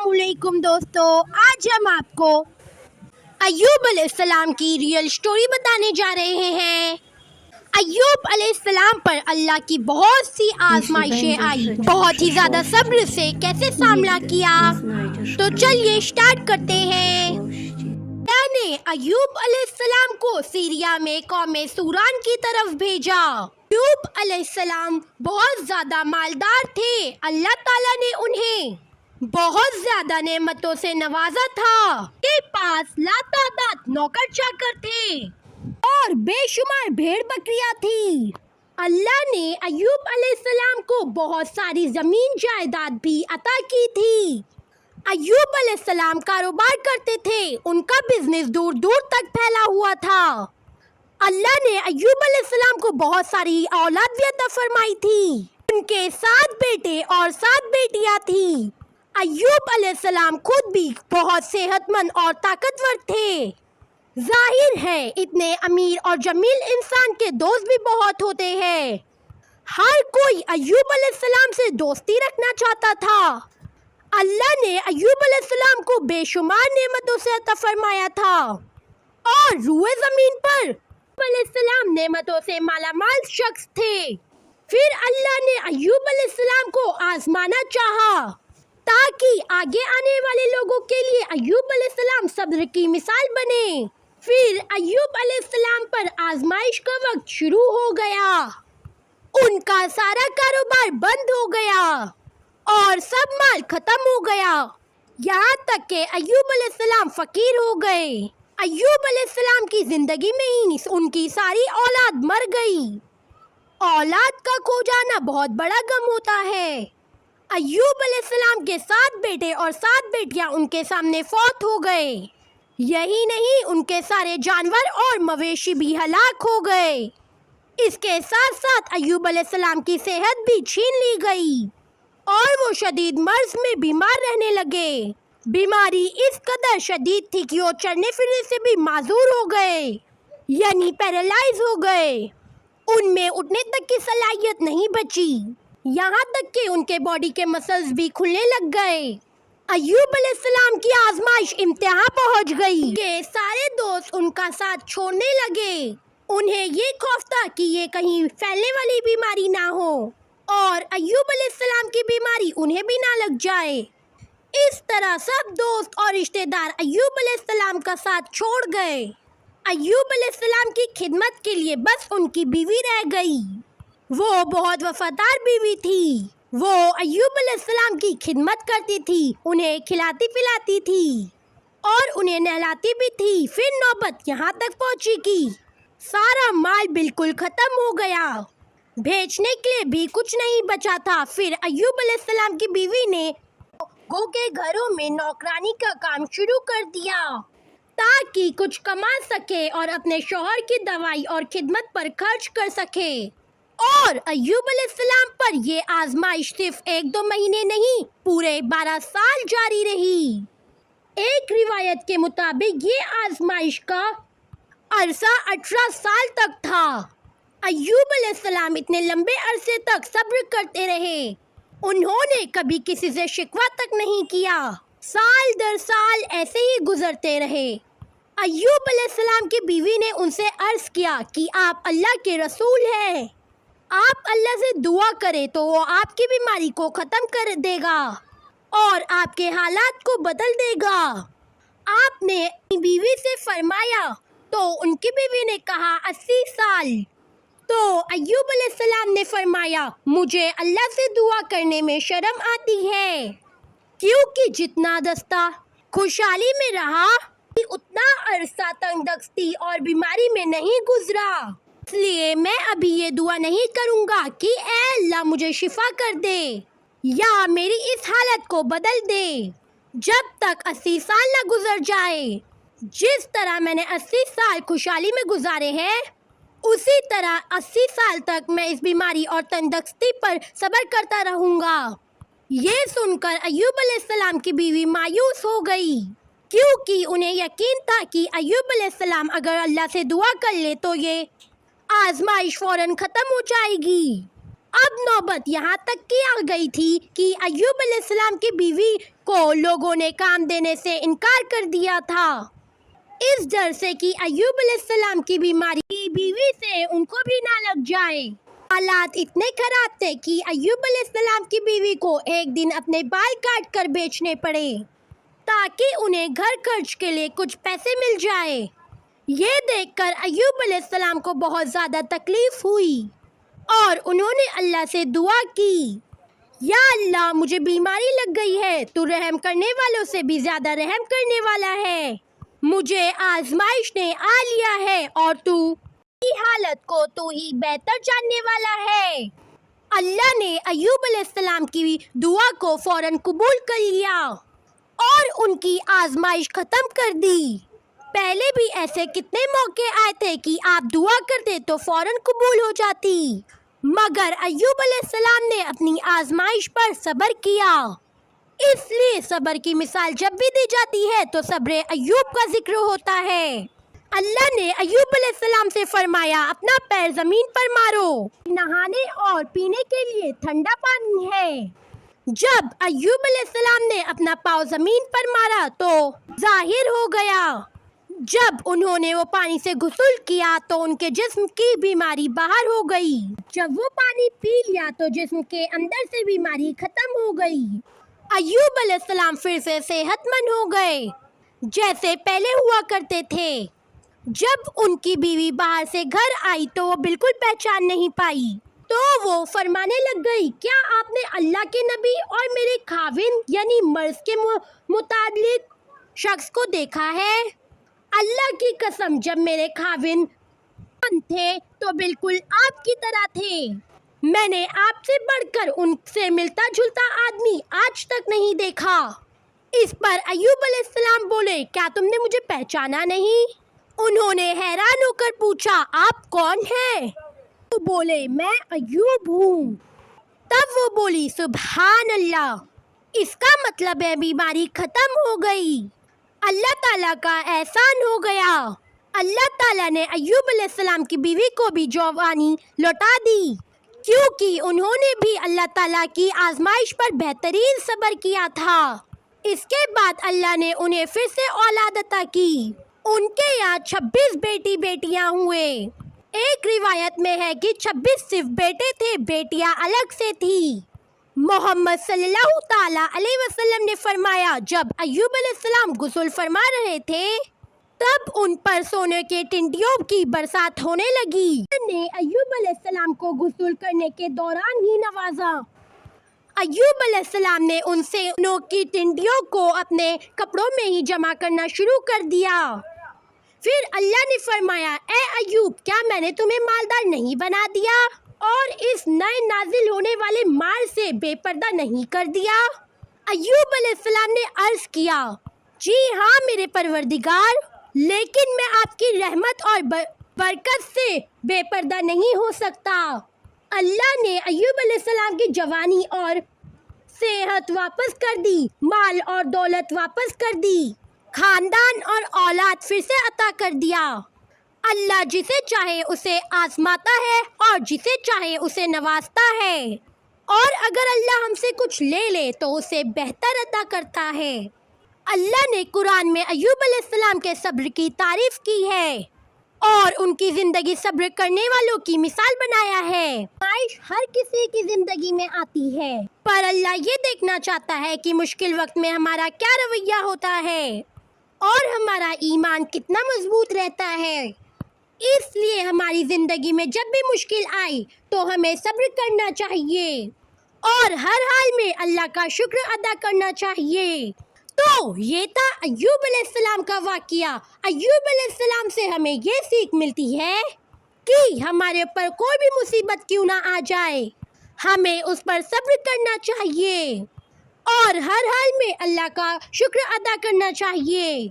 अस्सलामुअलैकुम दोस्तों, आज हम आपको अय्यूब अलैहिस्सलाम की रियल स्टोरी बताने जा रहे हैं। अय्यूब अलैहिस्सलाम पर अल्लाह की बहुत सी आजमाइशें आई, बहुत ही ज़्यादा सब्र से कैसे सामना किया। तो चलिए स्टार्ट करते हैं। अल्लाह ने अय्यूब अलैहिस्सलाम को सीरिया में कौम सूरान की तरफ भेजा। अय्यूब अलैहिस्सलाम बहुत ज़्यादा मालदार थे। अल्लाह ताला ने उन्हें बहुत ज्यादा नेमतों से नवाजा था। के पास लातादाद नौकर चाकर थे और बेशुमार भेड़ बकरियां थी। अल्लाह ने अय्यूब अलैहिस्सलाम को बहुत सारी जमीन जायदाद भी अता की थी। अय्यूब अलैहिस्सलाम कारोबार करते थे, उनका बिजनेस दूर दूर तक फैला हुआ था। अल्लाह ने अय्यूब अलैहिस्सलाम को बहुत सारी औलाद भी अता फरमाई थी। उनके 7 बेटे और 7 बेटियां थी। अय्यूब अलैहिस्सलाम खुद भी बहुत सेहतमंद और ताकतवर थे। जाहिर है इतने अमीर और जमील इंसान के दोस्त भी बहुत होते हैं। हर कोई अय्यूब अलैहिस्सलाम से दोस्ती रखना चाहता था। अल्लाह ने अय्यूब अलैहिस्सलाम को बेशुमार नेमतों से अता फरमाया था और रूए ज़मीन पर अय्यूब अलैहिस्सलाम नेमतों से मालामाल शख्स थे। फिर अल्लाह ने अय्यूब अलैहिस्सलाम को आजमाना चाहा ताकि आगे आने वाले लोगों के लिए अय्यूब अलैहिस्सलाम सब्र की मिसाल बने। फिर अय्यूब अलैहिस्सलाम पर आजमाइश का वक्त शुरू हो गया। उनका सारा कारोबार बंद हो गया और सब माल खत्म हो गया, यहाँ तक कि अय्यूब अलैहिस्सलाम फकीर हो गए। अय्यूब अलैहिस्सलाम की जिंदगी में ही उनकी सारी औलाद मर गई। औलाद का खो जाना बहुत बड़ा गम होता है। अय्यूब अलैहिस्सलाम के 7 बेटे और 7 बेटियां उनके सामने फौत हो गए। यही नहीं, उनके सारे जानवर और मवेशी भी हलाक हो गए। इसके साथ साथ अय्यूब अलैहिस्सलाम की सेहत भी छीन ली गई और वो शदीद मर्ज में बीमार रहने लगे। बीमारी इस कदर शदीद थी कि वो चलने फिरने से भी माजूर हो गए, यानी पैरालाइज हो गए। उनमें उठने तक की सलाहियत नहीं बची, यहाँ तक कि उनके बॉडी के मसल्स भी खुलने लग गए। अय्यूब अलैहिस्सलाम की आजमाइश इम्तिहा पहुँच गई कि सारे दोस्त उनका साथ छोड़ने लगे। उन्हें ये खौफ था कि ये कहीं फैलने वाली बीमारी ना हो और अय्यूब अलैहिस्सलाम की बीमारी उन्हें भी ना लग जाए। इस तरह सब दोस्त और रिश्तेदार अय्यूब अलैहिस्सलाम का साथ छोड़ गए। अय्यूब अलैहिस्सलाम की खिदमत के लिए बस उनकी बीवी रह गई। वो बहुत वफादार बीवी थी। वो अय्यूब अलैहिस्सलाम की खिदमत करती थी, उन्हें खिलाती पिलाती थी और उन्हें नहलाती भी थी। फिर नौबत यहाँ तक पहुँची कि सारा माल बिल्कुल ख़त्म हो गया, बेचने के लिए भी कुछ नहीं बचा था। फिर अय्यूब अलैहिस्सलाम की बीवी ने लोगों के घरों में नौकरानी का काम शुरू कर दिया ताकि कुछ कमा सके और अपने शौहर की दवाई और खिदमत पर खर्च कर सके। और अय्यूब अलैहिस्सलाम पर ये आजमाइश सिर्फ 1-2 महीने नहीं, पूरे 12 साल जारी रही। एक रिवायत के मुताबिक ये आजमाइश का अरसा 18 साल तक था। अय्यूब अलैहिस्सलाम इतने लंबे अरसे तक सब्र करते रहे। उन्होंने कभी किसी से शिकवा तक नहीं किया। साल दर साल ऐसे ही गुजरते रहे। अय्यूब अलैहिस्सलाम की बीवी ने उनसे अर्ज किया कि आप अल्लाह के रसूल हैं, आप अल्लाह से दुआ करें तो वो आपकी बीमारी को ख़त्म कर देगा और आपके हालात को बदल देगा। आपने अपनी बीवी से फरमाया तो उनकी बीवी ने कहा 80 साल। तो अय्यूब अलैहिस्सलाम ने फरमाया मुझे अल्लाह से दुआ करने में शर्म आती है, क्योंकि जितना दस्ता खुशहाली में रहा उतना अरसा तंगदस्ती और बीमारी में नहीं गुजरा। इसलिए मैं अभी ये दुआ नहीं करूँगा कि ऐ अल्लाह मुझे शिफा कर दे या मेरी इस हालत को बदल दे, जब तक 80 साल न गुजर जाए। जिस तरह मैंने 80 साल खुशहाली में गुजारे हैं, उसी तरह 80 साल तक मैं इस बीमारी और तंदुरुस्ती पर सब्र करता रहूँगा। ये सुनकर अय्यूब अलैहिस्सलाम की बीवी मायूस हो गई, क्योंकि उन्हें यकीन था कि अय्यूब अलैहिस्सलाम अगर अल्लाह से दुआ कर ले तो ये आजमाइश फौरन ख़त्म हो जाएगी। अब नौबत यहाँ तक की आ गई थी कि अय्यूब अलैहिस्सलाम की बीवी को लोगों ने काम देने से इनकार कर दिया था, इस डर से कि अय्यूब अलैहिस्सलाम की बीमारी बीवी से उनको भी ना लग जाए। हालात इतने खराब थे कि अय्यूब अलैहिस्सलाम की बीवी को एक दिन अपने बाल काट कर बेचने पड़े ताकि उन्हें घर खर्च के लिए कुछ पैसे मिल जाए। ये देखकर अय्यूब अलैहिस्सलाम को बहुत ज़्यादा तकलीफ हुई और उन्होंने अल्लाह से दुआ की, या अल्लाह, मुझे बीमारी लग गई है, तू रहम करने वालों से भी ज़्यादा रहम करने वाला है। मुझे आजमाइश ने आ लिया है और तू की हालत को तू ही बेहतर जानने वाला है। अल्लाह ने अय्यूब अलैहिस्सलाम की दुआ को फौरन कबूल कर लिया और उनकी आजमाइश ख़त्म कर दी। पहले भी ऐसे कितने मौके आए थे कि आप दुआ करते तो फौरन कबूल हो जाती, मगर अय्यूब अलैहिस्सलाम ने अपनी आजमाइश पर सब्र किया। इसलिए सब्र की मिसाल जब भी दी जाती है तो सब्र अय्यूब का जिक्र होता है। अल्लाह ने अय्यूब अलैहिस्सलाम से फरमाया, अपना पैर ज़मीन पर मारो, नहाने और पीने के लिए ठंडा पानी है। जब अय्यूब अलैहिस्सलाम ने अपना पाँव ज़मीन पर मारा तो जाहिर हो गया, जब उन्होंने वो पानी से गुस्ल किया तो उनके जिस्म की बीमारी बाहर हो गई। जब वो पानी पी लिया तो जिस्म के अंदर से बीमारी खत्म हो गई। अय्यूब अलैहिस्सलाम फिर से सेहतमंद हो गए जैसे पहले हुआ करते थे। जब उनकी बीवी बाहर से घर आई तो वो बिल्कुल पहचान नहीं पाई, तो वो फरमाने लग गई, क्या आपने अल्लाह के नबी और मेरे खाविन यानी मर्ज के मुताबिक शख्स को देखा है? अल्लाह की कसम, जब मेरे खाविन थे तो बिल्कुल आपकी तरह थे। मैंने आपसे बढ़कर उनसे मिलता जुलता आदमी आज तक नहीं देखा। इस पर अय्यूब अलैहिस्सलाम बोले, क्या तुमने मुझे पहचाना नहीं? उन्होंने हैरान होकर पूछा, आप कौन हैं? तो बोले, मैं अय्यूब हूँ। तब वो बोली, सुभान अल्लाह, इसका मतलब है बीमारी खत्म हो गई, अल्लाह ताला का एहसान हो गया। अल्लाह ताला ने अय्यूब अलैहिस्सलाम की बीवी को भी जवानी लौटा दी, क्योंकि उन्होंने भी अल्लाह ताला की आजमाइश पर बेहतरीन सब्र किया था। इसके बाद अल्लाह ने उन्हें फिर से औलाद अता की। उनके यहाँ 26 बेटी बेटियाँ हुए। एक रिवायत में है कि 26 सिर्फ बेटे थे, बेटियाँ अलग से थी। मोहम्मद सल्लल्लाहु ताला अलैहि वसल्लम ने फरमाया, जब अय्यूब अलैहिस्सलाम गुस्ल फरमा रहे थे तब उन पर सोने के टिंडियों की बरसात होने लगी। ने अय्यूब अलैहिस्सलाम को गुस्ल करने के दौरान ही नवाजा। अय्यूब अलैहिस्सलाम ने उन सोनों की टिंडियों को अपने कपड़ों में ही जमा करना शुरू कर दिया। फिर अल्लाह ने फरमाया, ए अय्यूब, क्या मैंने तुम्हें मालदार नहीं बना दिया और इस नए नाजिल होने वाले माल से बेपर्दा नहीं कर दिया? अय्यूब अलैहिस्सलाम ने अर्ज किया, जी हाँ मेरे परवरदिगार, लेकिन मैं आपकी रहमत और बरकत से बेपर्दा नहीं हो सकता। अल्लाह ने अय्यूब अलैहिस्सलाम की जवानी और सेहत वापस कर दी, माल और दौलत वापस कर दी, खानदान और औलाद फिर से अता कर दिया। अल्लाह जिसे चाहे उसे आजमाता है और जिसे चाहे उसे नवाजता है, और अगर अल्लाह हमसे कुछ ले ले तो उसे बेहतर अता करता है। अल्लाह ने कुरान में अय्यूब अलैहिस्सलाम के सब्र की तारीफ की है और उनकी ज़िंदगी सब्र करने वालों की मिसाल बनाया है। आइश हर किसी की ज़िंदगी में आती है, पर अल्लाह ये देखना चाहता है कि मुश्किल वक्त में हमारा क्या रवैया होता है और हमारा ईमान कितना मजबूत रहता है। इसलिए हमारी ज़िंदगी में जब भी मुश्किल आए तो हमें सब्र करना चाहिए और हर हाल में अल्लाह का शुक्र अदा करना चाहिए। तो ये था अय्यूब अलैहिस्सलाम का वाक़या। अय्यूब अलैहिस्सलाम से हमें ये सीख मिलती है कि हमारे ऊपर कोई भी मुसीबत क्यों ना आ जाए, हमें उस पर सब्र करना चाहिए और हर हाल में अल्लाह का शुक्र अदा करना चाहिए।